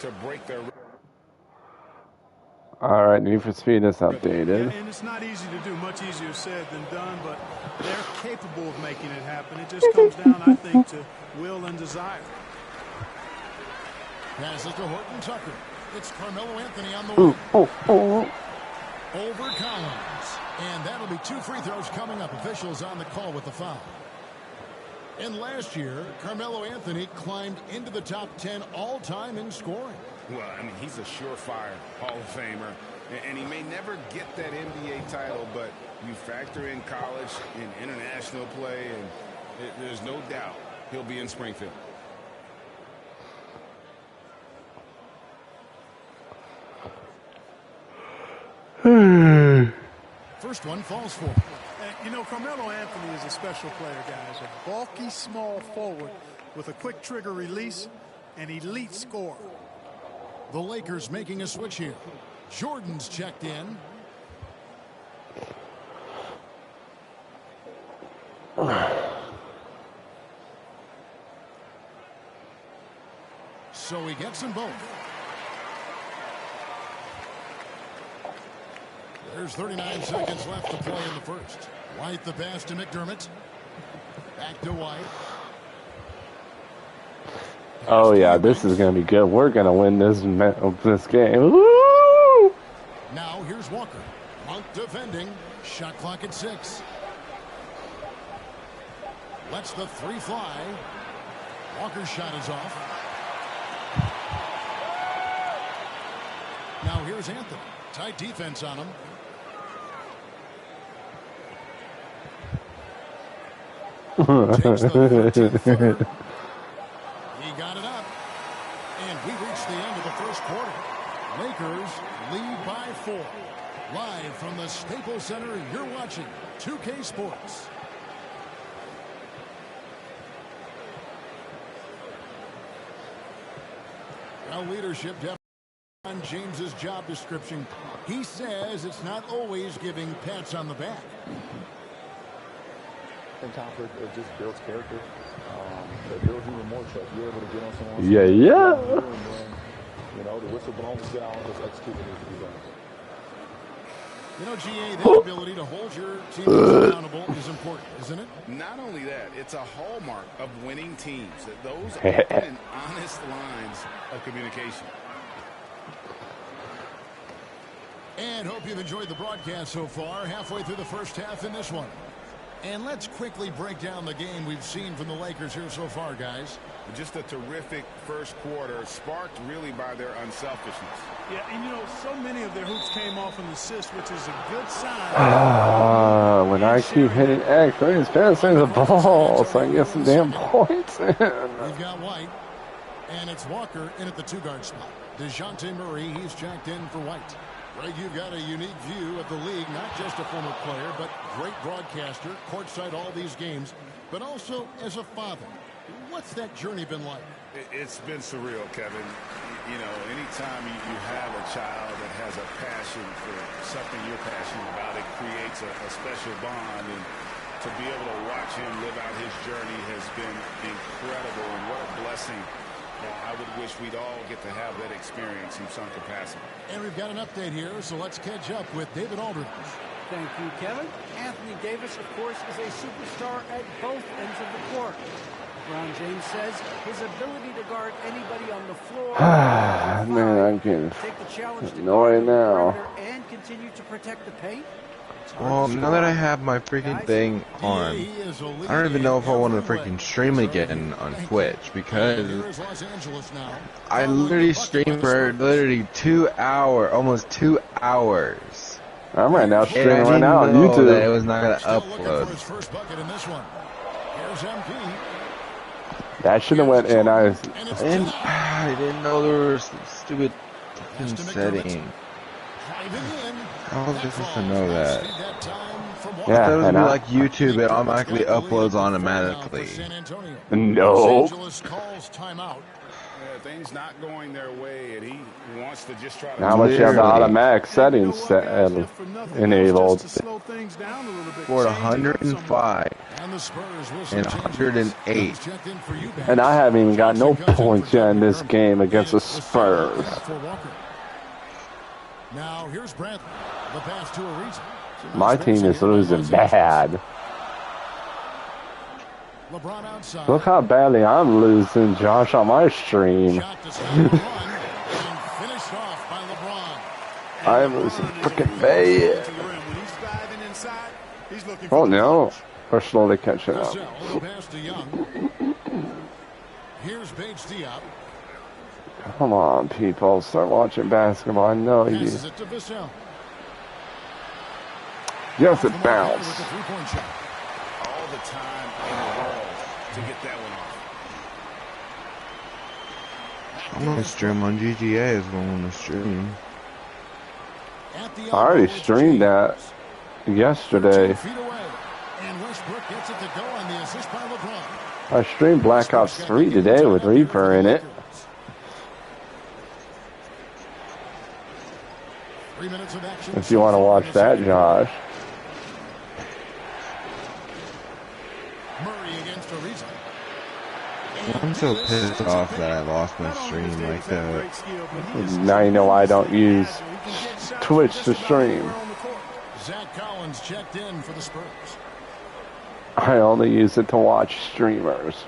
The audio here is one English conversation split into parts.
to break their. All right, Need for Speed is updated. Yeah, and it's not easy to do. Much easier said than done, but they're capable of making it happen. It just comes down, I think, to will and desire. Passes to Horton Tucker. It's Carmelo Anthony on the wing. Over Collins. And that'll be 2 free throws coming up. Officials on the call with the foul. And last year, Carmelo Anthony climbed into the top 10 all-time in scoring. Well, I mean, he's a surefire Hall of Famer, and he may never get that NBA title, but you factor in college and international play, and there's no doubt he'll be in Springfield. First one falls for. You know, Carmelo Anthony is a special player, guys. A bulky, small forward with a quick trigger release, an elite scorer. The Lakers making a switch here. Jordan's checked in. So he gets them both. There's 39 seconds left to play in the first. White the pass to McDermott. Back to White. Oh yeah, this is gonna be good. We're gonna win this game. Woo! Now here's Walker. Monk defending. Shot clock at 6. Lets the 3 fly. Walker's shot is off. Now here's Anthony. Tight defense on him. Takes the 14th footer. He got it up. And we reached the end of the first quarter. Lakers lead by 4. Live from the Staples Center, you're watching 2K Sports. Well, leadership definitely on James's job description. He says it's not always giving pats on the back. And top it just builds character. It builds even more trust. You're able to get on someone. Yeah. You know, the whistle blown, sit down, just execute what needs to be done. You know, GA, the ability to hold your teammates accountable is important, isn't it? Not only that, it's a hallmark of winning teams. Those open and honest lines of communication. And hope you've enjoyed the broadcast so far. Halfway through the first half in this one. And let's quickly break down the game we've seen from the Lakers here so far, guys. Just a terrific first quarter, sparked really by their unselfishness. Yeah, and you know, so many of their hoops came off an assist, which is a good sign. When I keep hitting X, I'm just passing the ball, so I get some damn points in. We've got White, and it's Walker in at the 2-guard spot. DeJounte Murray, he's checked in for White. Greg, you've got a unique view of the league, not just a former player, but great broadcaster, courtside all these games, but also as a father. What's that journey been like? It's been surreal, Kevin. You know, anytime you have a child that has a passion for something you're passionate about, it creates a special bond. And to be able to watch him live out his journey has been incredible, and what a blessing. I would wish we'd all get to have that experience in some capacity. And we've got an update here, so let's catch up with David Aldridge. Thank you, Kevin. Anthony Davis, of course, is a superstar at both ends of the court. LeBron James says his ability to guard anybody on the floor Man, I'm getting take the challenge to annoyed now. And continue to protect the paint. Well, now that I have my freaking thing on, I don't even know if I want to freaking stream again on Twitch, because I literally streamed for literally 2 hours, almost 2 hours. I'm right now streaming right now on YouTube. That it was not going to upload. That should have went in. I didn't know there was stupid setting. I was just supposed to know that. I thought it would and be like YouTube, it automatically uploads automatically. No. Things not going their way, and he wants to just try to. How much you have the automatic settings set enabled? For 105 and 108. And I haven't even got no points yet in this game against the Spurs. Now here's Brantley. The pass to Ariza. My team is losing bad. LeBron outside. Look how badly I'm losing, Josh, on my stream. I'm losing freaking bad. Oh no, we're slowly catching up. Here's Paige Diop. Come on, people, start watching basketball. I know you. Yes, it bounced. All the time in the world to get that one off. I'm gonna stream on GTA is what I'm gonna stream. I already streamed that yesterday. I streamed Black Ops 3 today with Reaper in it. If you want to watch that, Josh. I'm so pissed off that I lost my stream like that. Now you know why I don't use Twitch to stream. Zach Collins checked in for the Spurs. I only use it to watch streamers.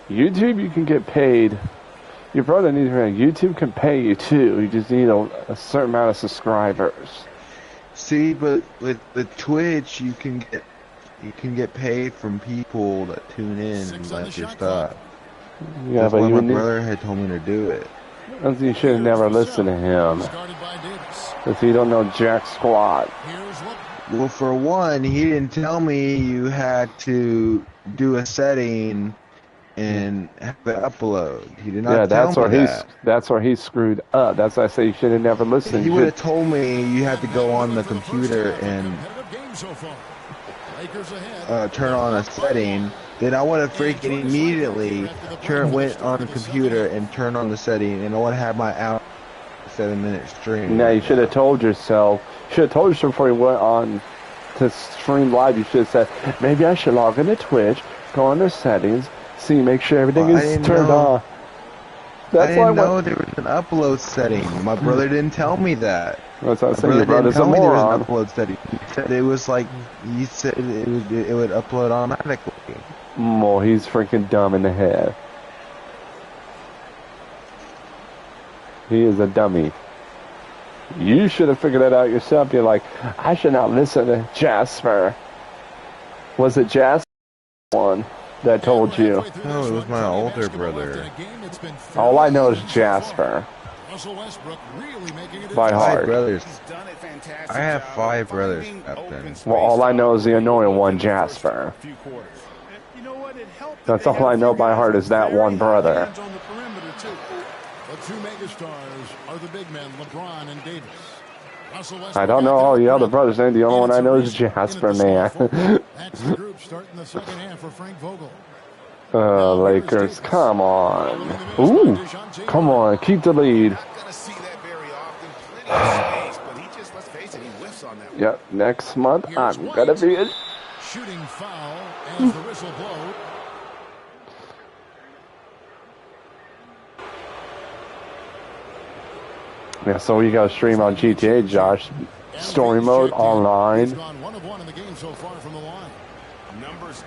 YouTube, you can get paid. Your brother needs to. YouTube can pay you too. You just need a certain amount of subscribers. See, but with Twitch, you can get paid from people that tune in and like your stuff. Yeah, that's but why you my brother had told me to do it. You should have never listened to him. If you don't know jack squat. Well, for one, he didn't tell me you had to do a setting and have it upload. He did not tell me that. That's where he screwed up. That's why I say you should have never listened. He would have told me you had to go on the computer and turn on a setting. Then I would have freaking immediately went on the computer and turned on the setting, and I would have my 7-minute stream. No, you should have told yourself. You should have told yourself before you went on to stream live. You should have said, maybe I should log into Twitch, go under settings, see, make sure everything is turned on. I didn't know there was an upload setting. My brother didn't tell me that. That's what I'm saying. Your brother didn't tell me there was an upload setting. He said it was like, he said it would upload automatically. Well, he's freaking dumb in the head. He is a dummy. You should have figured that out yourself. You're like, I should not listen to Jasper. Was it Jasper one that told you? No, it was my older brother. All I know is Jasper. By heart. 5 brothers. I have 5 brothers, Captain. Well, all I know is the annoying one, Jasper. That's all I know by heart is that one brother. The 2 megastars are the big men, LeBron and Davis. I don't know all the other brothers' names. The only one I know is Jasper, man. That's the group starting the second half for Frank Vogel. Lakers, come on. Ooh, come on, keep the lead. Yep, next month I'm gonna be it. Shooting foul as the whistle blows. Yeah, so we got to stream on GTA, Josh. Story mode online.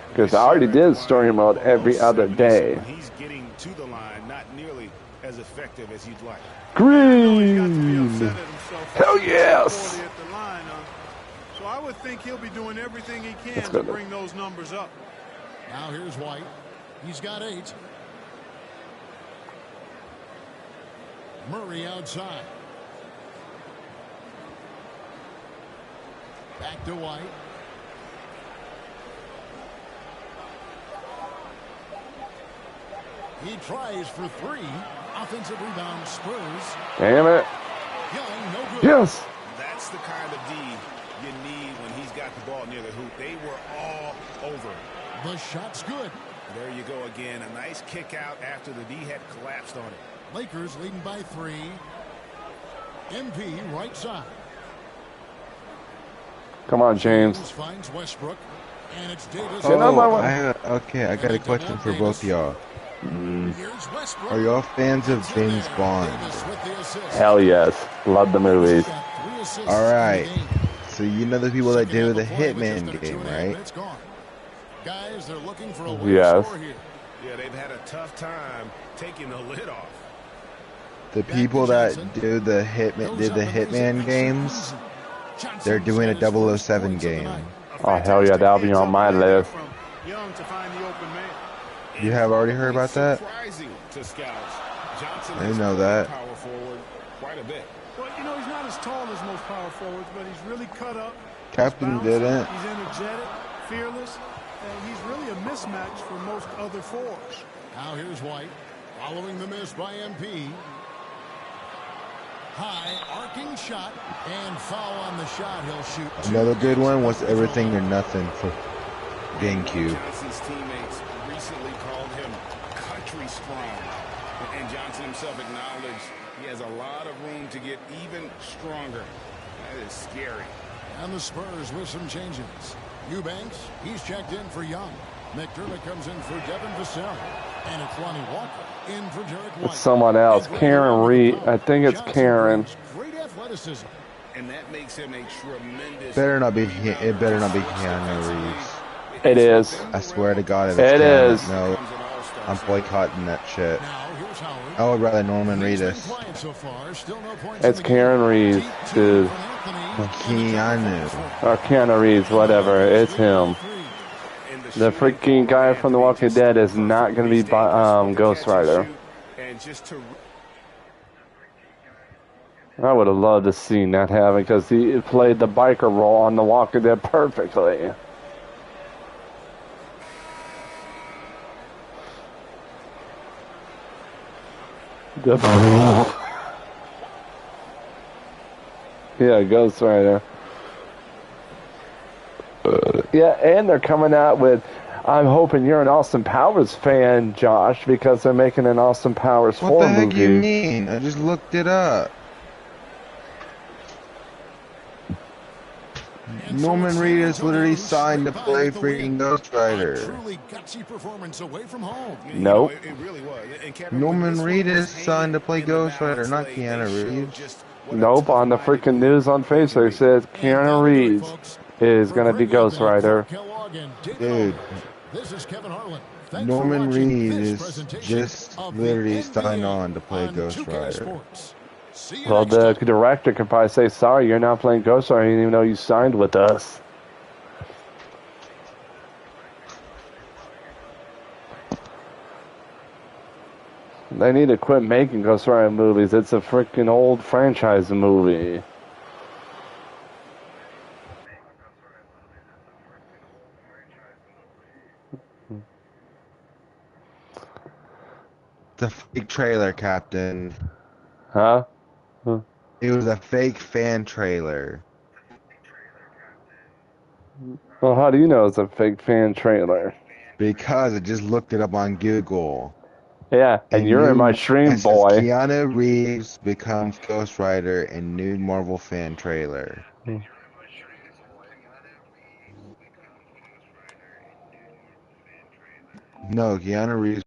Because I already did story mode every other day. He's getting to the line, not nearly as effective as you'd like. Green! Hell yes! So I would think he'll be doing everything he can to bring those numbers up. Now here's White. He's got 8. Murray outside. Back to White. He tries for 3. Offensive rebound, Spurs. Damn it. Young, no good. Yes! that's the kind of D you need when he's got the ball near the hoop. They were all over it. The shot's good. There you go again. A nice kick out after the D had collapsed on it. Lakers leading by 3. MP right side. Come on, James. Finds Westbrook, and it's Davis. Okay, I got a question for both of y'all. Are y'all fans of James Bond? Hell yes. Love the movies. All right. So you know the people that do the Hitman game, right? Guys, they're looking for a Yes. Yeah, they've had a tough time taking the lid off. The people that do the Hitman games, they're doing a 007 game. Oh, hell yeah, that'll be on my list. You have already heard about that? I didn't know that. Well, you know, he's not as tall as most power forwards, but he's really cut up. Captain He's didn't. He's energetic, fearless, and he's really a mismatch for most other fours. Now here's White, following the miss by MP. High arcing shot and foul on the shot. He'll shoot. Another good one was Everything or Nothing for GameCube. Johnson's teammates recently called him country strong, and Johnson himself acknowledged he has a lot of room to get even stronger. That is scary. And the Spurs with some changes. Eubanks, he's checked in for Young. McDermott comes in for Devin Vassell. And it's Lonnie Walker in for Derek White. It's someone else. Karen Reed. I think it's Karen. Great athleticism. And that makes him a tremendous... It better not be Keanu Reeves. It is. I swear to God, if It Keanu, is. No, I'm boycotting that shit. Now here's Howard. I would rather Norman Reedus. So far, still no points It's in the game. Karen Reeves, dude. Keanu. Or Keanu Reeves, whatever. It's him. The freaking guy from The Walking Dead is not going to be Ghost Rider. And just to... I would have loved to see that happen because he played the biker role on The Walking Dead perfectly. Yeah, Ghost Rider. Yeah, and they're coming out with, I'm hoping you're an Austin Powers fan, Josh, because they're making an Austin Powers 4 What the heck movie. you mean? I just looked it up. Norman Reedus literally signed to play freaking Ghost Rider. Truly gutsy performance away from home. Nope. It really was. And Kevin, Norman this one Reedus was signed to play Ghost Rider, not they Keanu showed Reeves. just what a Nope, on the tough guy freaking news on Facebook it says Keanu Reeves is going to be Ghost Rider. Dude, This is Kevin Harlan. Thanks for Norman watching this Reedus presentation just of the literally NBA signed on to play on Ghost 2K Rider. Sports. See you Well, next the time. director could probably say, sorry, you're not playing Ghost Rider. I didn't even know you signed with us. They need to quit making Ghost Rider movies. It's a freaking old franchise movie. The fake trailer, Captain. Huh? It was a fake fan trailer. Well, how do you know it's a fake fan trailer? Because I just looked it up on Google. Yeah, and you're in my stream, it says boy. Keanu Reeves becomes Ghost Rider in new Marvel fan trailer. No, Keanu Reeves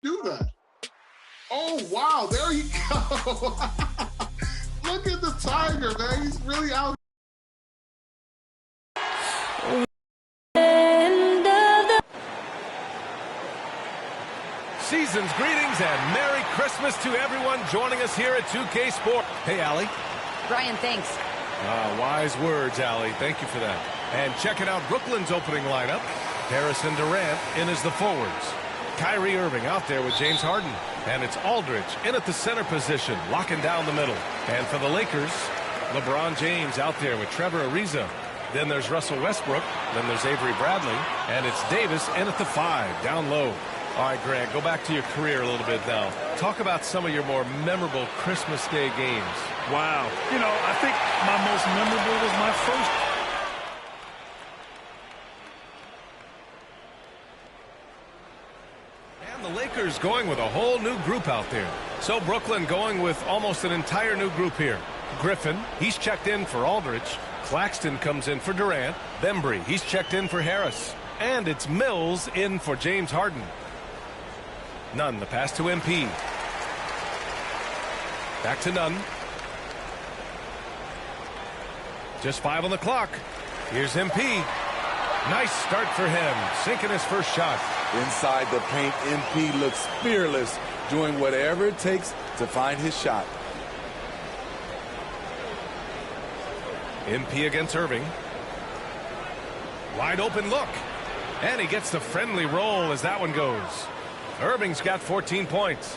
do that. Oh, wow. There you go. Look at the Tiger, man. He's really out. Season's greetings and Merry Christmas to everyone joining us here at 2K Sport. Hey, Allie. Brian, thanks. Wise words, Allie. Thank you for that. And checking out Brooklyn's opening lineup. Harrison Durant in as the forwards. Kyrie Irving out there with James Harden. And it's Aldridge in at the center position, locking down the middle. And for the Lakers, LeBron James out there with Trevor Ariza. Then there's Russell Westbrook. Then there's Avery Bradley. And it's Davis in at the 5, down low. All right, Greg, go back to your career a little bit now. Talk about some of your more memorable Christmas Day games. Wow. You know, I think my most memorable was my first. And the Lakers going with a whole new group out there. So Brooklyn going with almost an entire new group here. Griffin, he's checked in for Aldridge. Claxton comes in for Durant. Bembry, he's checked in for Harris. And it's Mills in for James Harden. Nunn, the pass to MP. Back to Nunn. Just 5 on the clock. Here's MP. Nice start for him, sinking his first shot. Inside the paint, MP looks fearless, doing whatever it takes to find his shot. MP against Irving. Wide open look. And he gets the friendly roll as that one goes. Irving's got 14 points.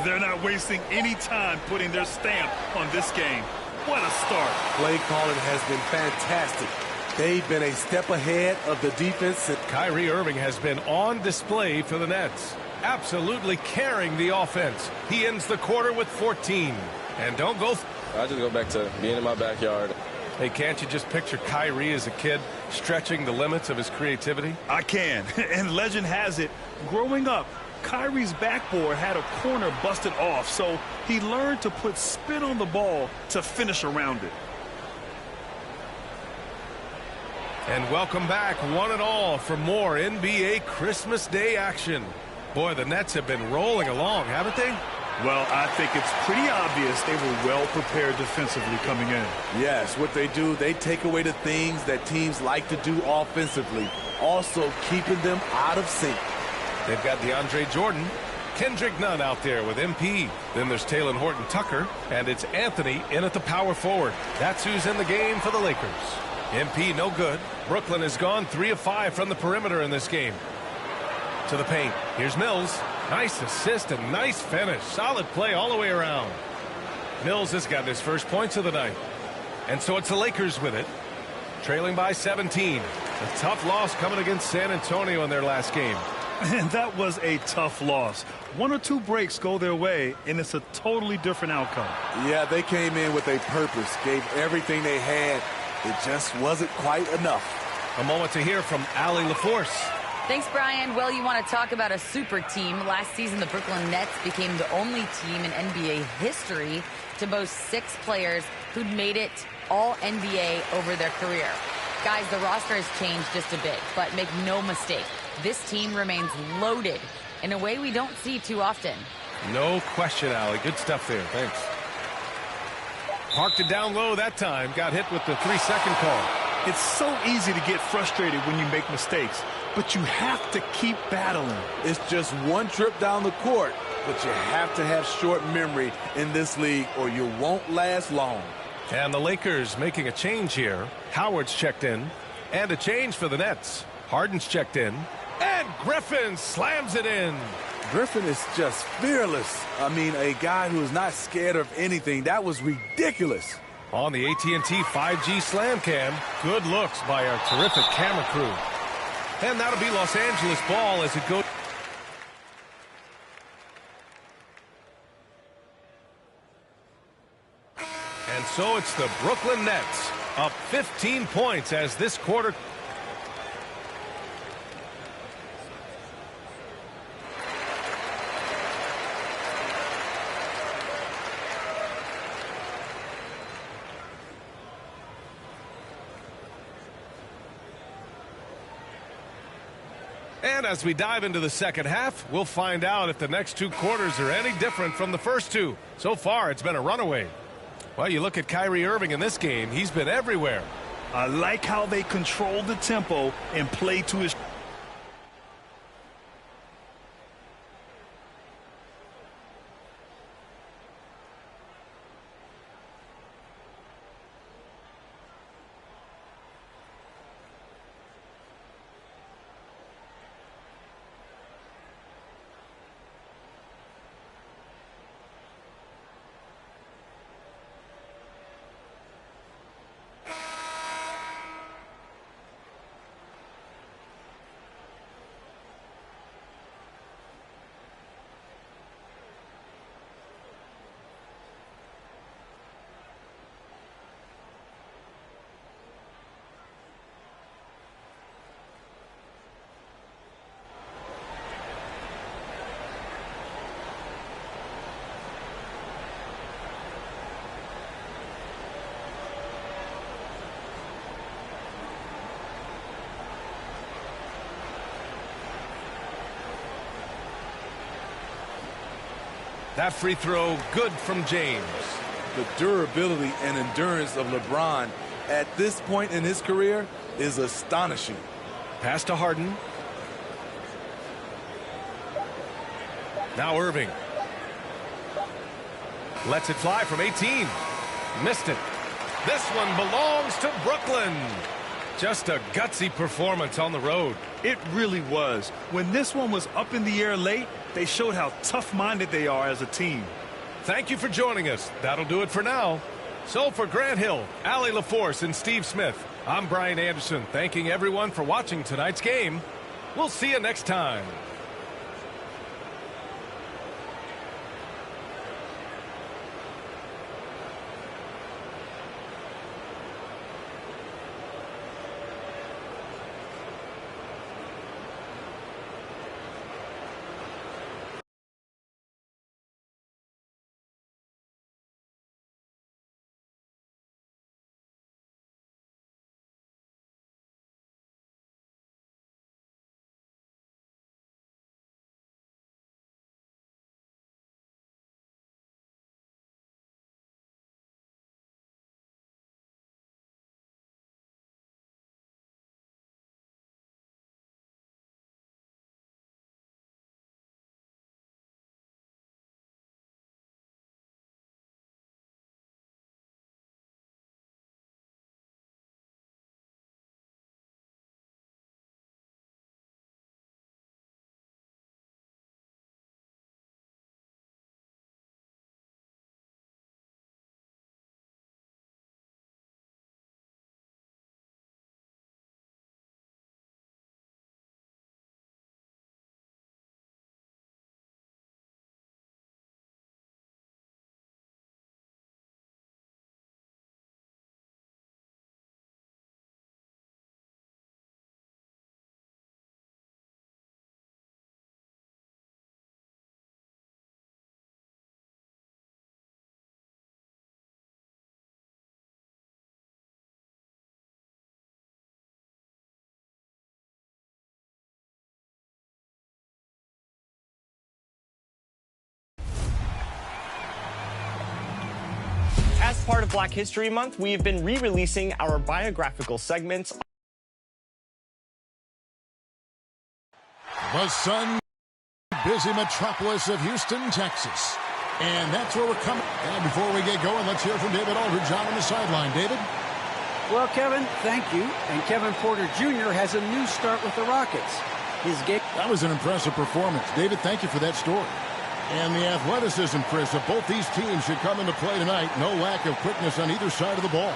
They're not wasting any time putting their stamp on this game. What a start. Play calling has been fantastic. They've been a step ahead of the defense. Kyrie Irving has been on display for the Nets. Absolutely carrying the offense. He ends the quarter with 14. And don't go... I just go back to being in my backyard. Hey, can't you just picture Kyrie as a kid stretching the limits of his creativity? I can. And legend has it, growing up, Kyrie's backboard had a corner busted off, so he learned to put spin on the ball to finish around it. And welcome back, one and all, for more NBA Christmas Day action. Boy, the Nets have been rolling along, haven't they? Well, I think it's pretty obvious they were well prepared defensively coming in. Yes, what they do, they take away the things that teams like to do offensively, also keeping them out of sync. They've got DeAndre Jordan, Kendrick Nunn out there with MP. Then there's Talen Horton-Tucker, and it's Anthony in at the power forward. That's who's in the game for the Lakers. MP no good. Brooklyn has gone 3 of 5 from the perimeter in this game. To the paint. Here's Mills. Nice assist and nice finish. Solid play all the way around. Mills has gotten his first points of the night. And so it's the Lakers with it. Trailing by 17. A tough loss coming against San Antonio in their last game. And that was a tough loss. 1 or 2 breaks go their way, and it's a totally different outcome. Yeah, they came in with a purpose, gave everything they had. It just wasn't quite enough. A moment to hear from Allie LaForce. Thanks, Brian. Well, you want to talk about a super team. Last season, the Brooklyn Nets became the only team in NBA history to boast 6 players who'd made it all NBA over their career. Guys, the roster has changed just a bit, but make no mistake, this team remains loaded in a way we don't see too often. No question, Allie. Good stuff there. Thanks. Parked it down low that time. Got hit with the 3-second call. It's so easy to get frustrated when you make mistakes, but you have to keep battling. It's just one trip down the court, but you have to have short memory in this league or you won't last long. And the Lakers making a change here. Howard's checked in. And a change for the Nets. Harden's checked in. And Griffin slams it in. Griffin is just fearless. I mean, a guy who is not scared of anything. That was ridiculous. On the AT&T 5G Slam Cam, good looks by our terrific camera crew. And that'll be Los Angeles ball as it goes. And so it's the Brooklyn Nets up 15 points as this quarter. And as we dive into the second half, we'll find out if the next 2 quarters are any different from the first 2. So far, it's been a runaway. Well, you look at Kyrie Irving in this game, he's been everywhere. I like how they control the tempo and play to his... That free throw good from James. The durability and endurance of LeBron at this point in his career is astonishing. Pass to Harden. Now Irving. Lets it fly from 18. Missed it. This one belongs to Brooklyn. Just a gutsy performance on the road. It really was. When this one was up in the air late, they showed how tough-minded they are as a team. Thank you for joining us. That'll do it for now. So for Grant Hill, Allie LaForce, and Steve Smith, I'm Brian Anderson, thanking everyone for watching tonight's game. We'll see you next time. As part of Black History Month, we have been re-releasing our biographical segments. The sun, busy metropolis of Houston, Texas. And that's where we're coming. And before we get going, let's hear from David Aldridge on the sideline. David? Well, Kevin, thank you. And Kevin Porter Jr. has a new start with the Rockets. His game. That was an impressive performance. David, thank you for that story. And the athleticism, Chris, of both these teams should come into play tonight. No lack of quickness on either side of the ball.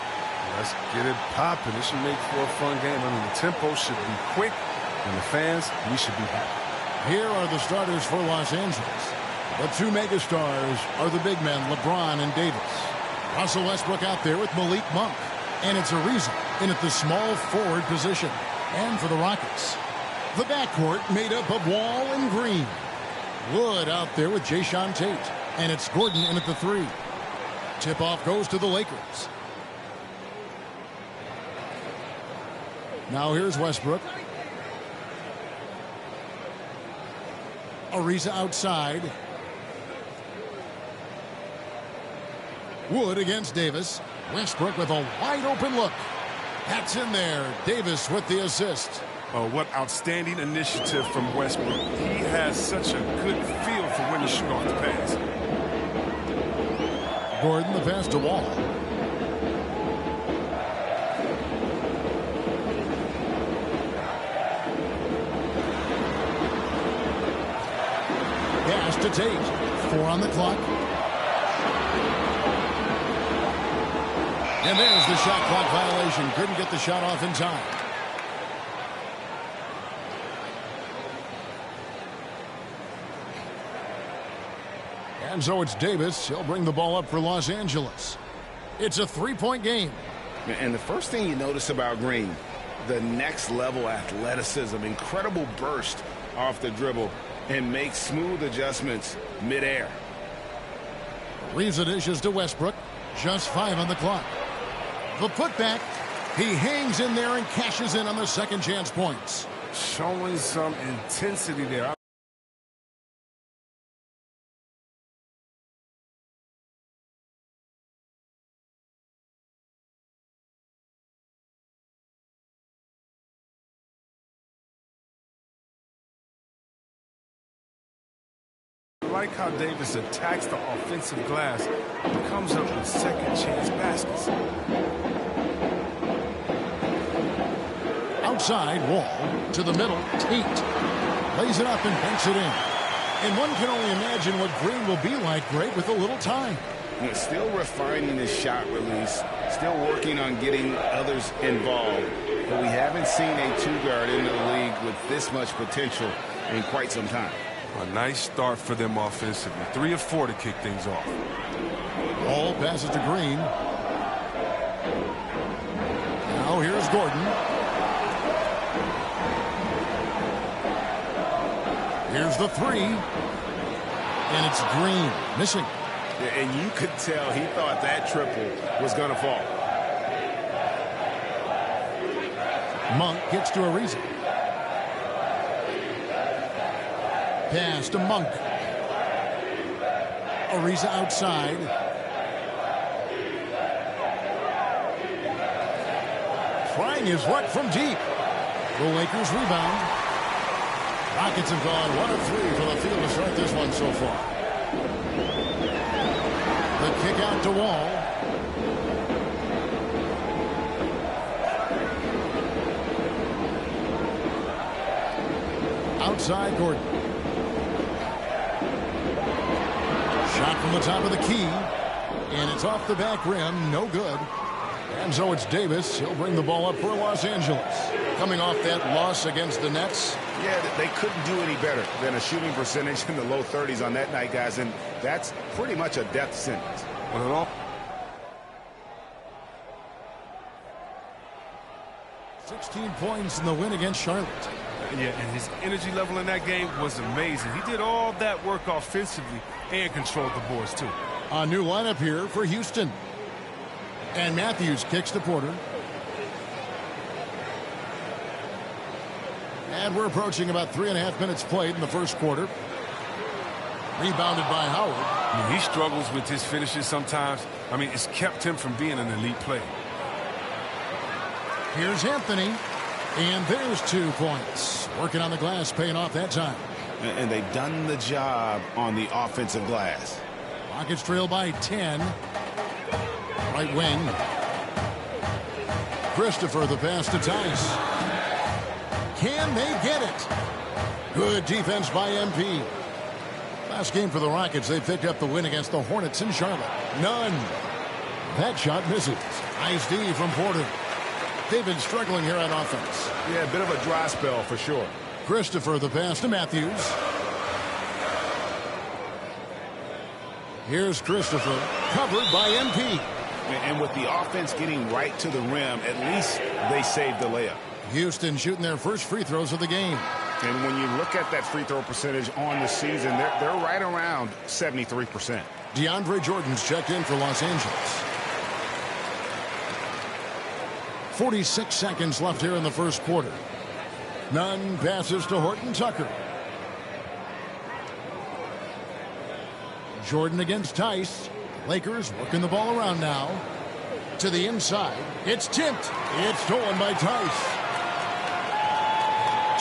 Let's get it popping. This should make for a fun game. I mean, the tempo should be quick, and the fans, we should be happy. Here are the starters for Los Angeles. The two megastars are the big men, LeBron and Davis. Russell Westbrook out there with Malik Monk. And it's a reason in at the small forward position. And for the Rockets, the backcourt made up of Wall and Green. Wood out there with Jayshawn Tate. And it's Gordon in at the 3. Tip-off goes to the Lakers. Now here's Westbrook. Ariza outside. Wood against Davis. Westbrook with a wide open look. That's in there. Davis with the assist. What outstanding initiative from Westbrook. He has such a good feel for when to shoot off the pass. Gordon, the pass to Wall. Pass to Tate. 4 on the clock. And there's the shot clock violation. Couldn't get the shot off in time. And so it's Davis. He'll bring the ball up for Los Angeles. It's a 3-point game. And the first thing you notice about Green, the next level athleticism, incredible burst off the dribble, and makes smooth adjustments midair. Leaves the dishes to Westbrook. Just 5 on the clock. The putback. He hangs in there and cashes in on the second chance points. Showing some intensity there. I like how Davis attacks the offensive glass and comes up with second chance baskets. Outside, Wall to the middle. Tate lays it up and banks it in. And one can only imagine what Green will be like, Greg, with a little time. Still refining his shot release, still working on getting others involved. But we haven't seen a two-guard in the league with this much potential in quite some time. A nice start for them offensively. 3 of 4 to kick things off. Ball passes to Green. Now here's Gordon. Here's the 3. And it's Green missing. And you could tell he thought that triple was going to fall. Monk gets to Ariza. Pass to Monk. Ariza outside. Trying his luck from deep. The Lakers rebound. Rockets have gone 1 of 3 for the field to start this one so far. The kick out to Wall. Outside Gordon. Shot from the top of the key. And it's off the back rim. No good. And so it's Davis. He'll bring the ball up for Los Angeles. Coming off that loss against the Nets. Yeah, they couldn't do any better than a shooting percentage in the low 30s on that night, guys. And that's pretty much a death sentence. Well, 16 points in the win against Charlotte. Yeah, and his energy level in that game was amazing. He did all that work offensively and controlled the boards, too. A new lineup here for Houston. And Matthews kicks to Porter. And we're approaching about 3.5 minutes played in the first quarter. Rebounded by Howard. I mean, he struggles with his finishes sometimes. I mean, it's kept him from being an elite player. Here's Anthony. And there's 2 points. Working on the glass, paying off that time. And they've done the job on the offensive glass. Rockets trail by 10. Right wing. Christopher, the pass to Tice. Can they get it? Good defense by MP. Last game for the Rockets, they picked up the win against the Hornets in Charlotte. None. That shot misses. Nice D from Porter. They've been struggling here on offense. Yeah, a bit of a dry spell for sure. Christopher, the pass to Matthews. Here's Christopher, covered by MP. And with the offense getting right to the rim, at least they saved the layup. Houston shooting their first free throws of the game. And when you look at that free throw percentage on the season, they're right around 73%. DeAndre Jordan's checked in for Los Angeles. 46 seconds left here in the first quarter. Nunn passes to Horton Tucker. Jordan against Tice. Lakers working the ball around now. To the inside. It's tipped. It's stolen by Tice.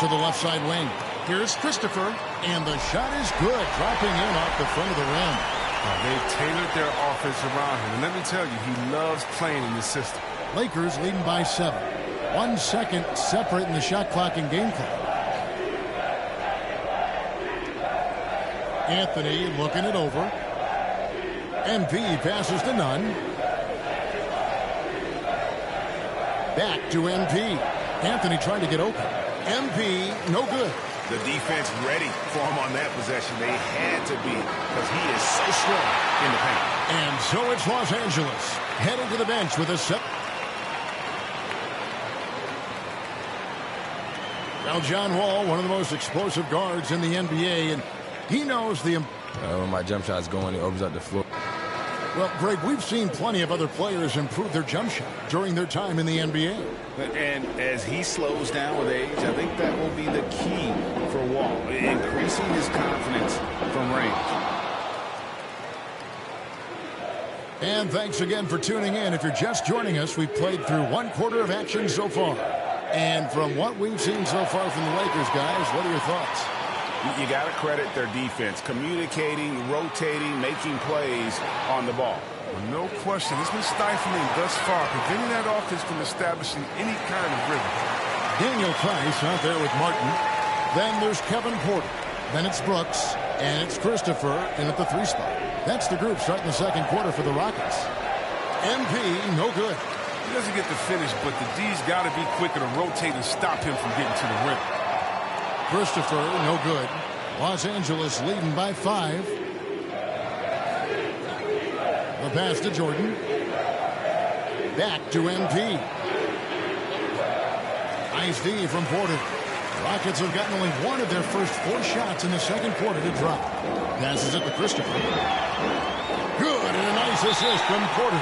To the left side wing. Here's Christopher. And the shot is good. Dropping in off the front of the rim. They've tailored their offense around him. And let me tell you, he loves playing in this system. Lakers leading by 7. 1 second separating the shot clock and game clock. Anthony looking it over. MP passes to Nunn. Back to MP. Anthony trying to get open. MP, no good. The defense ready for him on that possession. They had to be because he is so strong in the paint. And so it's Los Angeles heading to the bench with a set. Now John Wall, one of the most explosive guards in the NBA, and he knows the... when my jump shot's going, it opens up the floor. Well, Greg, we've seen plenty of other players improve their jump shot during their time in the NBA. And as he slows down with age, I think that will be the key for Wall, increasing his confidence from range. And thanks again for tuning in. If you're just joining us, we've played through 1 quarter of action so far. And from what we've seen so far from the Lakers, guys, what are your thoughts? You got to credit their defense, communicating, rotating, making plays on the ball. Well, no question. It's been stifling thus far, preventing that offense from establishing any kind of rhythm. Daniel Price out there with Martin. Then there's Kevin Porter. Then it's Brooks. And it's Christopher in at the 3 spot. That's the group starting the second quarter for the Rockets. MP, no good. He doesn't get the finish, but the D's got to be quicker to rotate and stop him from getting to the rim. Christopher, no good. Los Angeles leading by 5. The pass to Jordan. Back to MP. Nice D from Porter. Rockets have gotten only 1 of their first 4 shots in the second quarter to drop. Passes it to Christopher. Good, and a nice assist from Porter.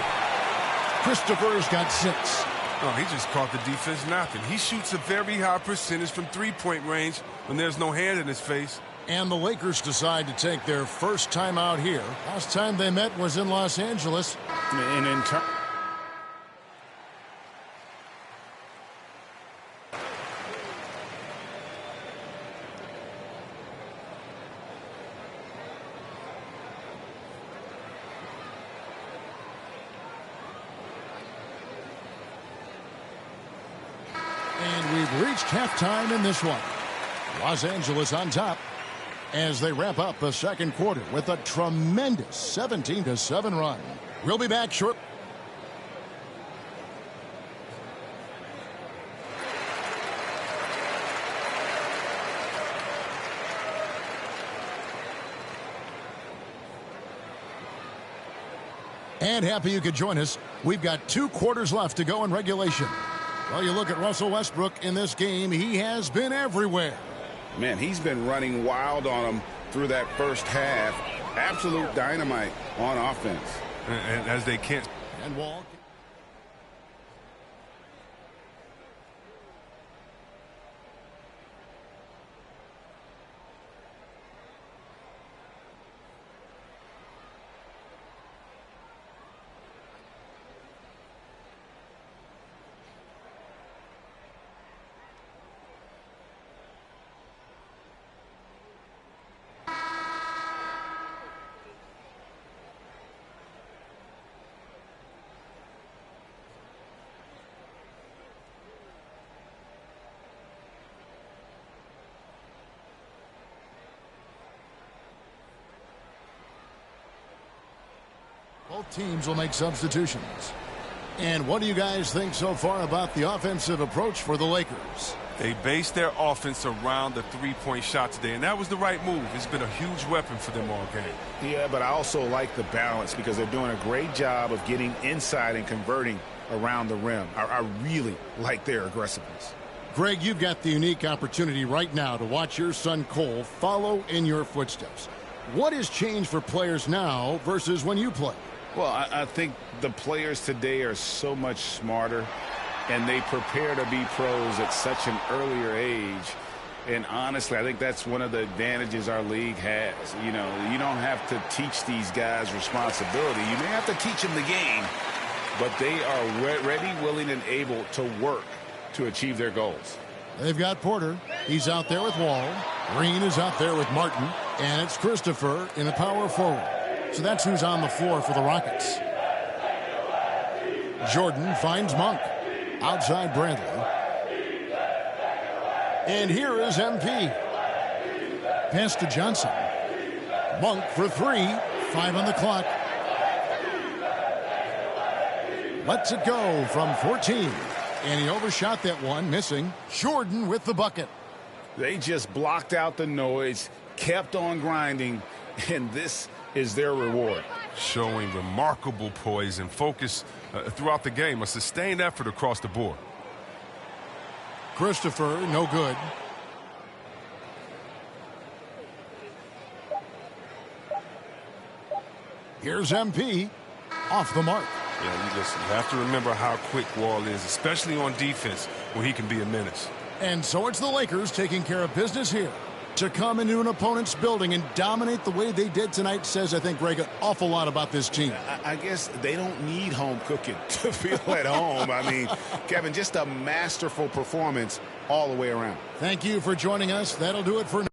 Christopher's got 6. Oh, he just caught the defense napping. He shoots a very high percentage from 3-point range when there's no hand in his face. And the Lakers decide to take their first time out here. Last time they met was in Los Angeles. And in turn... And we've reached halftime in this one. Los Angeles on top as they wrap up the second quarter with a tremendous 17-7 run. We'll be back short. And happy you could join us. We've got 2 quarters left to go in regulation. Well, you look at Russell Westbrook in this game, he has been everywhere. Man, he's been running wild on them through that first half. Absolute dynamite on offense. And as they can't... And Wall... Both teams will make substitutions. And what do you guys think so far about the offensive approach for the Lakers? They based their offense around the 3-point shot today, and that was the right move. It's been a huge weapon for them all game. Yeah, but I also like the balance because they're doing a great job of getting inside and converting around the rim. I really like their aggressiveness. Greg, you've got the unique opportunity right now to watch your son Cole follow in your footsteps. What has changed for players now versus when you played? Well, I think the players today are so much smarter, and they prepare to be pros at such an earlier age. And honestly, I think that's one of the advantages our league has. You know, you don't have to teach these guys responsibility. You may have to teach them the game, but they are ready, willing, and able to work to achieve their goals. They've got Porter. He's out there with Wall. Green is out there with Martin. And it's Christopher in a power forward. So that's who's on the floor for the Rockets. Jordan finds Monk. Outside Bradley. And here is MP. Pass to Johnson. Monk for three. 5 on the clock. Lets it go from 14. And he overshot that one, missing. Jordan with the bucket. They just blocked out the noise, kept on grinding, and this is their reward. Showing remarkable poise and focus throughout the game. A sustained effort across the board. Christopher, no good. Here's MP. Off the mark. Yeah, you have to remember how quick Wall is, especially on defense, where he can be a menace. And so it's the Lakers taking care of business here. To come into an opponent's building and dominate the way they did tonight says, I think, Greg, an awful lot about this team. I guess they don't need home cooking to feel at home. I mean, Kevin, just a masterful performance all the way around. Thank you for joining us. That'll do it for now.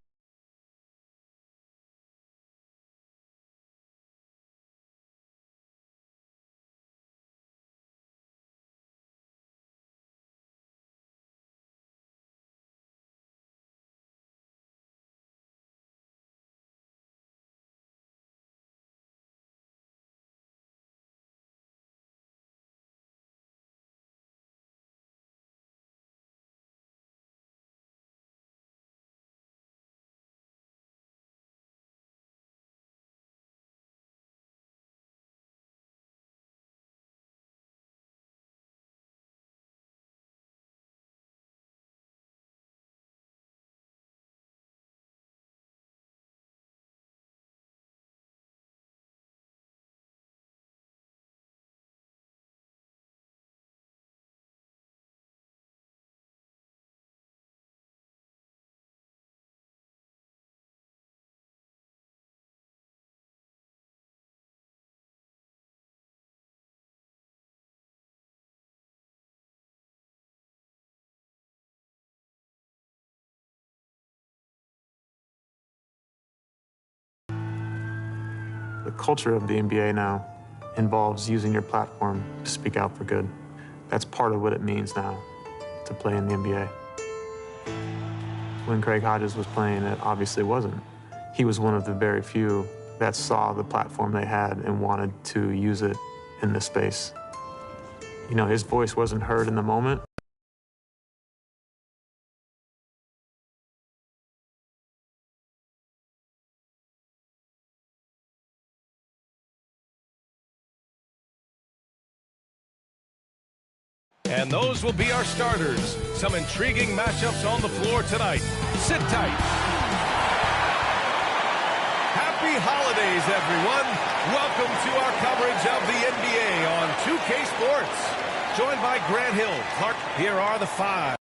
The culture of the NBA now involves using your platform to speak out for good. That's part of what it means now to play in the NBA. When Craig Hodges was playing, it obviously wasn't. He was one of the very few that saw the platform they had and wanted to use it in this space. You know, his voice wasn't heard in the moment. And those will be our starters. Some intriguing matchups on the floor tonight. Sit tight. Happy holidays, everyone. Welcome to our coverage of the NBA on 2K Sports. Joined by Grant Hill, Clark. Here are the 5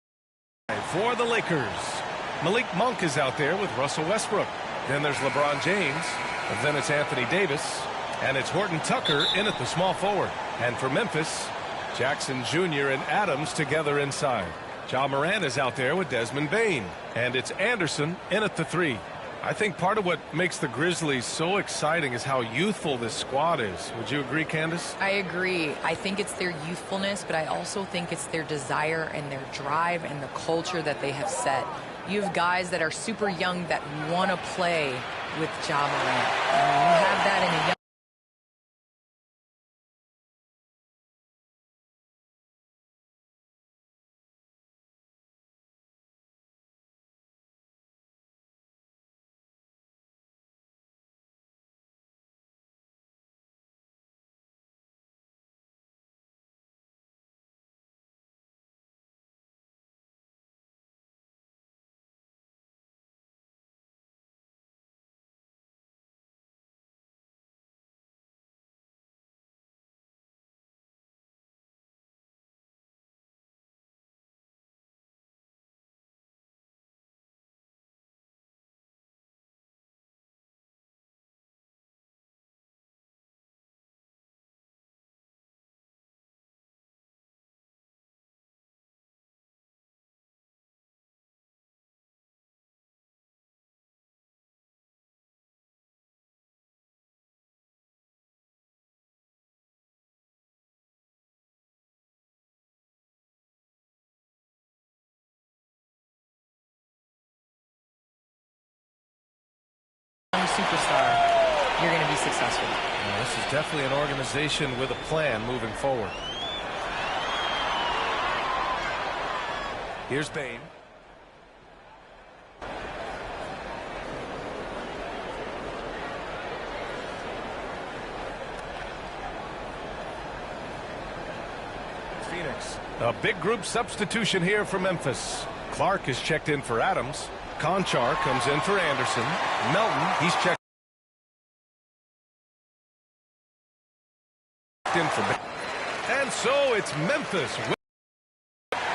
for the Lakers. Malik Monk is out there with Russell Westbrook. Then there's LeBron James. And then it's Anthony Davis. And it's Horton Tucker in at the small forward. And for Memphis, Jackson Jr. and Adams together inside. Ja Morant is out there with Desmond Bane. And it's Anderson in at the 3. I think part of what makes the Grizzlies so exciting is how youthful this squad is. Would you agree, Candace? I agree. I think it's their youthfulness, but I also think it's their desire and their drive and the culture that they have set. You have guys that are super young that want to play with Ja Morant. And you have that in a young superstar, you're going to be successful. Well, this is definitely an organization with a plan moving forward. Here's Bane. Phoenix. A big group substitution here for Memphis. Clark is checked in for Adams. Conchar comes in for Anderson. Melton, he's checked in for. And so it's Memphis.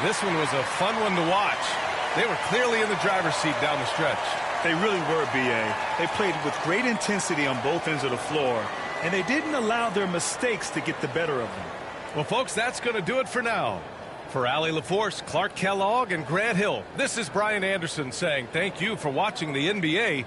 This one was a fun one to watch. They were clearly in the driver's seat down the stretch. They really were, B.A. They played with great intensity on both ends of the floor, and they didn't allow their mistakes to get the better of them. Well, folks, that's going to do it for now. For Allie LaForce, Clark Kellogg, and Grant Hill, this is Brian Anderson saying thank you for watching the NBA.